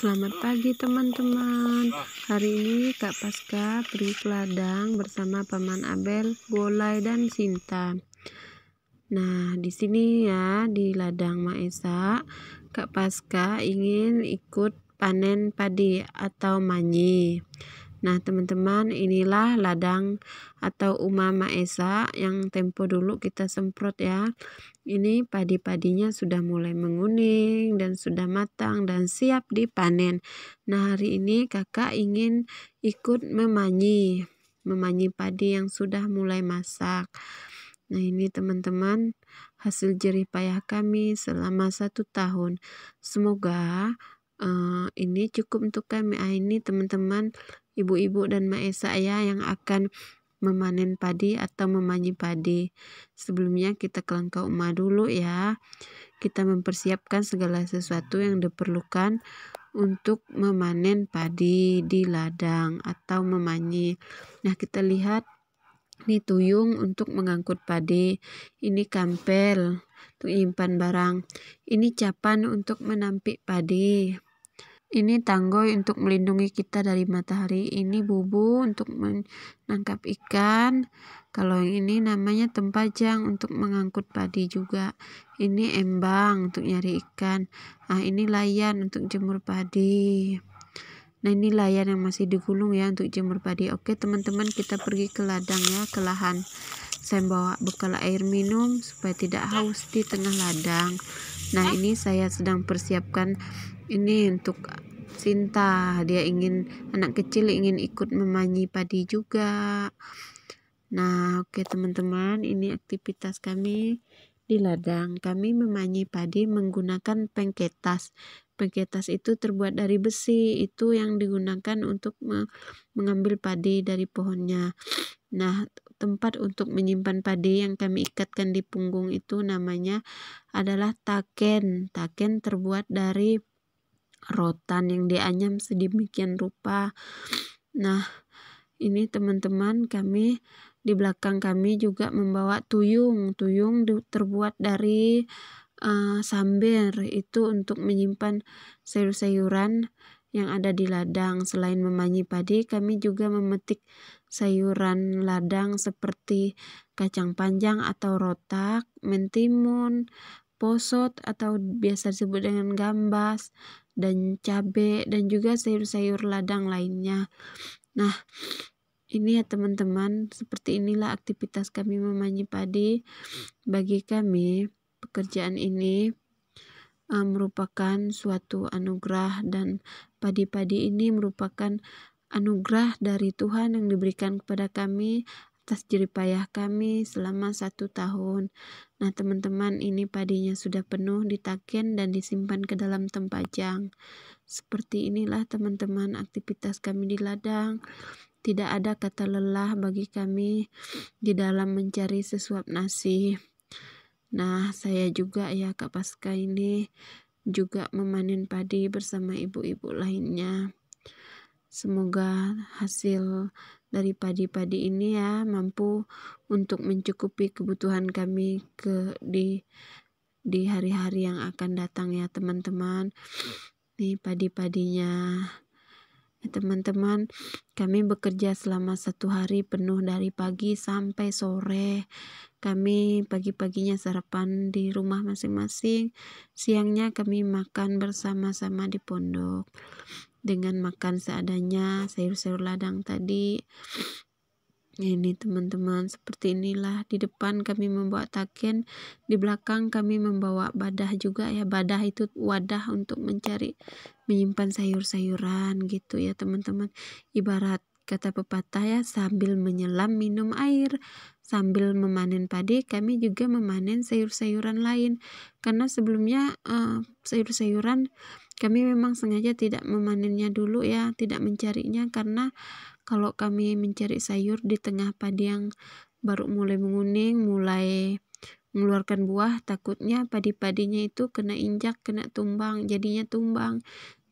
Selamat pagi teman-teman. Hari ini Kak Paska pergi ke ladang bersama Paman Abel, Bolai dan Sinta. Nah, di sini ya di ladang Maesa, Kak Paska ingin ikut panen padi atau manyi. Nah, teman-teman, inilah ladang atau Uma Maesa yang tempo dulu kita semprot ya. Ini padi-padinya sudah mulai menguning dan sudah matang dan siap dipanen. Nah, hari ini kakak ingin ikut memanyi padi yang sudah mulai masak. Nah, ini teman-teman hasil jerih payah kami selama 1 tahun. Semoga ini cukup untuk kami. Ini teman-teman, ibu-ibu dan Maesa ya yang akan memanen padi atau memanyi padi. Sebelumnya kita ke langkah Uma dulu ya. Kita mempersiapkan segala sesuatu yang diperlukan untuk memanen padi di ladang atau memanyi. Nah, kita lihat ini tuyung untuk mengangkut padi. Ini kampel untuk menyimpan barang. Ini capan untuk menampik padi. Ini tanggoy untuk melindungi kita dari matahari. Ini bubu untuk menangkap ikan. Kalau yang ini namanya tempajang untuk mengangkut padi juga. Ini embang untuk nyari ikan. Nah, ini layan untuk jemur padi. Nah, ini layan yang masih digulung ya untuk jemur padi. Oke teman-teman, kita pergi ke ladang ya, ke lahan. Saya bawa bekal air minum supaya tidak haus di tengah ladang. Nah, ini saya sedang persiapkan ini untuk Sinta. Dia anak kecil ingin ikut memanyi padi juga. Nah, oke teman-teman, ini aktivitas kami di ladang. Kami memanyi padi menggunakan pengketas. Pengketas itu terbuat dari besi, itu yang digunakan untuk mengambil padi dari pohonnya. Nah, tempat untuk menyimpan padi yang kami ikatkan di punggung itu namanya adalah taken. Taken terbuat dari rotan yang dianyam sedemikian rupa. Nah, ini teman-teman, kami di belakang kami juga membawa tuyung. Tuyung terbuat dari samber, itu untuk menyimpan sayur-sayuran yang ada di ladang. Selain memanyi padi, kami juga memetik sayuran ladang seperti kacang panjang atau rotak, mentimun, posot atau biasa disebut dengan gambas, dan cabai, dan juga sayur-sayur ladang lainnya. Nah, ini ya teman-teman, seperti inilah aktivitas kami memanyi padi. Bagi kami, pekerjaan ini merupakan suatu anugerah, dan padi-padi ini merupakan anugerah dari Tuhan yang diberikan kepada kami atas jerih payah kami selama 1 tahun. Nah teman-teman, ini padinya sudah penuh ditaken dan disimpan ke dalam tempajang. Seperti inilah teman-teman aktivitas kami di ladang. Tidak ada kata lelah bagi kami di dalam mencari sesuap nasi. Nah, saya juga ya Kak Paska ini juga memanen padi bersama ibu-ibu lainnya. Semoga hasil dari padi-padi ini ya mampu untuk mencukupi kebutuhan kami di hari-hari yang akan datang ya teman-teman. Nih padi-padinya. Teman-teman, kami bekerja selama 1 hari penuh dari pagi sampai sore. Kami pagi-paginya sarapan di rumah masing-masing. Siangnya kami makan bersama-sama di pondok. Dengan makan seadanya sayur-sayur ladang tadi. Ini teman-teman, seperti inilah. Di depan kami membawa taken, di belakang kami membawa badah juga ya. Badah itu wadah untuk menyimpan sayur-sayuran gitu ya teman-teman. Ibarat kata pepatah ya, sambil menyelam minum air, sambil memanen padi kami juga memanen sayur-sayuran lain. Karena sebelumnya sayur-sayuran kami memang sengaja tidak memanennya dulu ya, tidak mencarinya, karena kalau kami mencari sayur di tengah padi yang baru mulai menguning, mulai mengeluarkan buah, takutnya padi-padinya itu kena injak, kena tumbang, jadinya tumbang.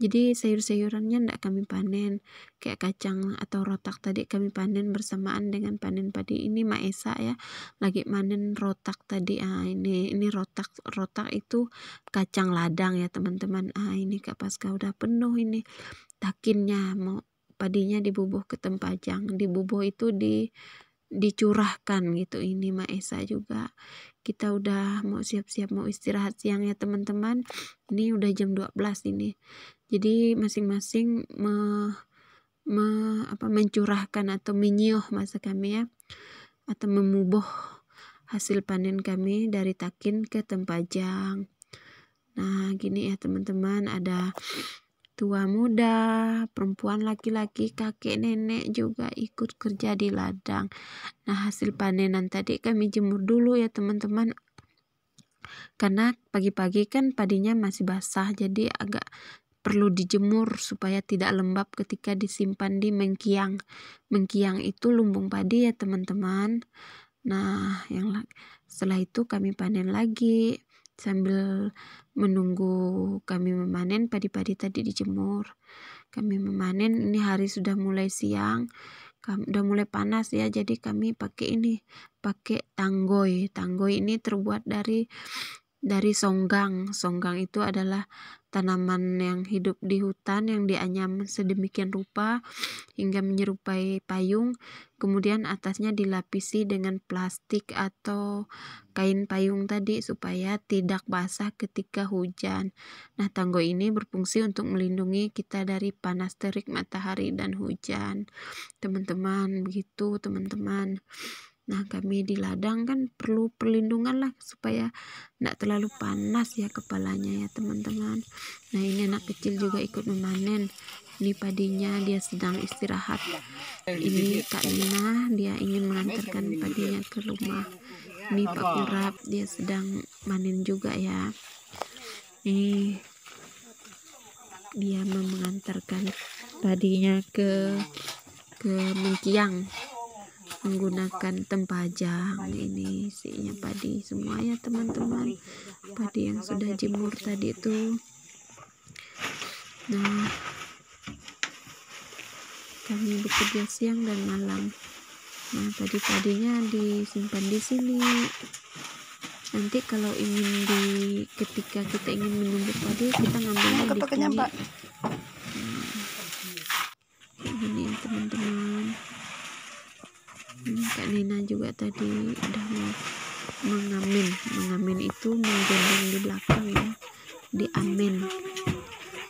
Jadi sayur-sayurannya ndak kami panen, kayak kacang atau rotak tadi kami panen bersamaan dengan panen padi. Ini Mak Esa ya lagi panen rotak tadi. Ini rotak itu kacang ladang ya teman-teman. Ini Kak Paskah udah penuh ini takinnya, mau padinya dibubuh ke tempajang. Dibubuh itu dicurahkan gitu. Ini Mak Esa juga. Kita udah mau siap-siap mau istirahat siang ya teman-teman. Ini udah jam 12 ini. Jadi masing-masing mencurahkan atau menyioh masa kami ya, atau memubuh hasil panen kami dari takin ke tempajang. Nah gini ya teman-teman, ada tua muda, perempuan, laki-laki, kakek, nenek juga ikut kerja di ladang. Nah hasil panenan tadi kami jemur dulu ya teman-teman, karena pagi-pagi kan padinya masih basah, jadi agak perlu dijemur supaya tidak lembab ketika disimpan di mengkiang. Mengkiang itu lumbung padi ya teman-teman. Nah setelah itu kami panen lagi sambil menunggu kami memanen padi-padi tadi dijemur. Kami memanen, ini hari sudah mulai siang, udah mulai panas ya, jadi kami pakai tanggoy. Tanggoy ini terbuat dari songgang. Songgang itu adalah tanaman yang hidup di hutan yang dianyam sedemikian rupa hingga menyerupai payung, kemudian atasnya dilapisi dengan plastik atau kain payung tadi supaya tidak basah ketika hujan. Nah tanggoy ini berfungsi untuk melindungi kita dari panas terik matahari dan hujan teman-teman, begitu teman-teman. Nah kami di ladang kan perlu perlindungan lah supaya tidak terlalu panas ya kepalanya ya teman-teman. Nah ini anak kecil juga ikut memanen. Ini padinya dia sedang istirahat. Ini Kak Nina, dia ingin mengantarkan padinya ke rumah. Ini Pak Kurap, dia sedang manen juga ya. Ini dia mau mengantarkan padinya ke Mengkiang menggunakan tempajang. Ini isinya padi semua ya teman-teman, padi yang sudah jemur tadi itu. Nah kami bekerja siang dan malam. Nah padi-padinya disimpan di sini. Nanti kalau ketika kita ingin menumbuk padi, kita ngambilnya di sini. Ini ya teman-teman. Kak Nina juga tadi udah mau mengamen itu menggendong di belakang ya, diamen.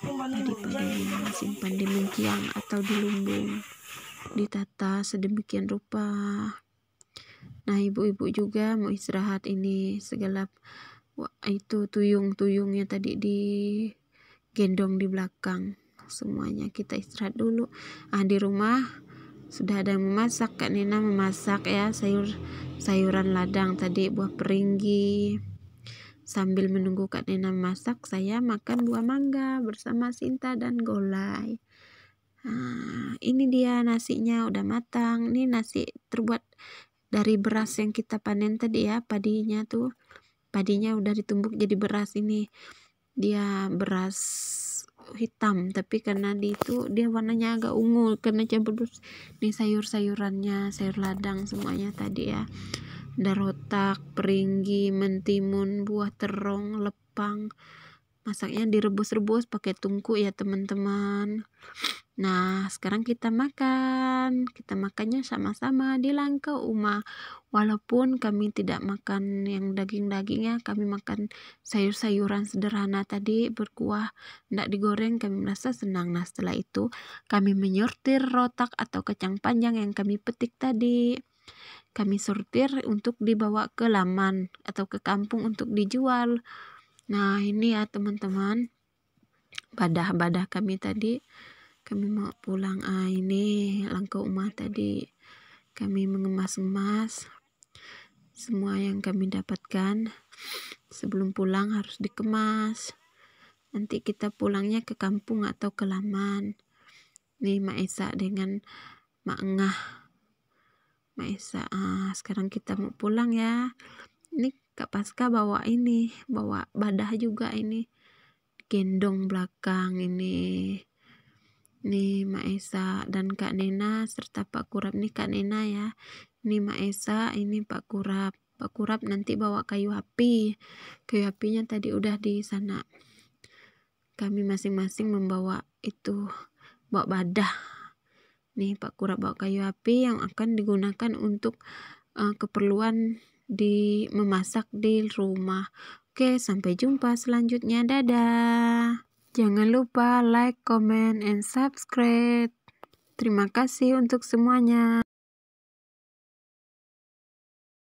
Tadi padinya simpan di mengkiang atau di lumbung, ditata sedemikian rupa. Nah ibu-ibu juga mau istirahat, ini segala itu tuyung-tuyungnya tadi digendong di belakang. Semuanya kita istirahat dulu. Di rumah sudah ada yang memasak. Kak Nina memasak ya sayuran ladang tadi, buah peringgi. Sambil menunggu Kak Nina memasak, saya makan buah mangga bersama Sinta dan Golai. Ini dia nasinya udah matang. Ini nasi terbuat dari beras yang kita panen tadi ya, padinya udah ditumbuk jadi beras. Ini dia beras hitam, tapi karena dia warnanya agak ungu karena campur nih sayur-sayurannya, sayur ladang semuanya tadi ya. Ada rotak, peringgi, mentimun, buah terong, lepang. Masaknya direbus-rebus pakai tungku ya teman-teman. Nah sekarang kita makannya sama-sama di Langkau Uma. Walaupun kami tidak makan yang daging-dagingnya, kami makan sayur-sayuran sederhana tadi berkuah, tidak digoreng, kami merasa senang. Nah setelah itu kami menyortir rotak atau kacang panjang yang kami petik tadi. Kami sortir untuk dibawa ke laman atau ke kampung untuk dijual. Nah ini ya teman-teman, badah-badah kami tadi. Kami mau pulang. Ini Langkau Uma tadi. Kami mengemas-emas semua yang kami dapatkan. Sebelum pulang harus dikemas. Nanti kita pulangnya ke kampung atau ke laman. Nih Mak Esa dengan Mak Engah. Mak Esa, sekarang kita mau pulang ya. Ini Kak Paskah bawa badah juga ini. Gendong belakang ini Nih Mak Esa dan Kak Nena serta Pak Kurap. Nih Kak Nena ya. Ini Mak Esa, ini Pak Kurap. Pak Kurap nanti bawa kayu api. Kayu apinya tadi udah di sana. Kami masing-masing membawa itu, bawa badah. Nih Pak Kurap bawa kayu api yang akan digunakan untuk keperluan memasak di rumah. Oke, sampai jumpa selanjutnya. Dadah. Jangan lupa like, comment, and subscribe. Terima kasih untuk semuanya.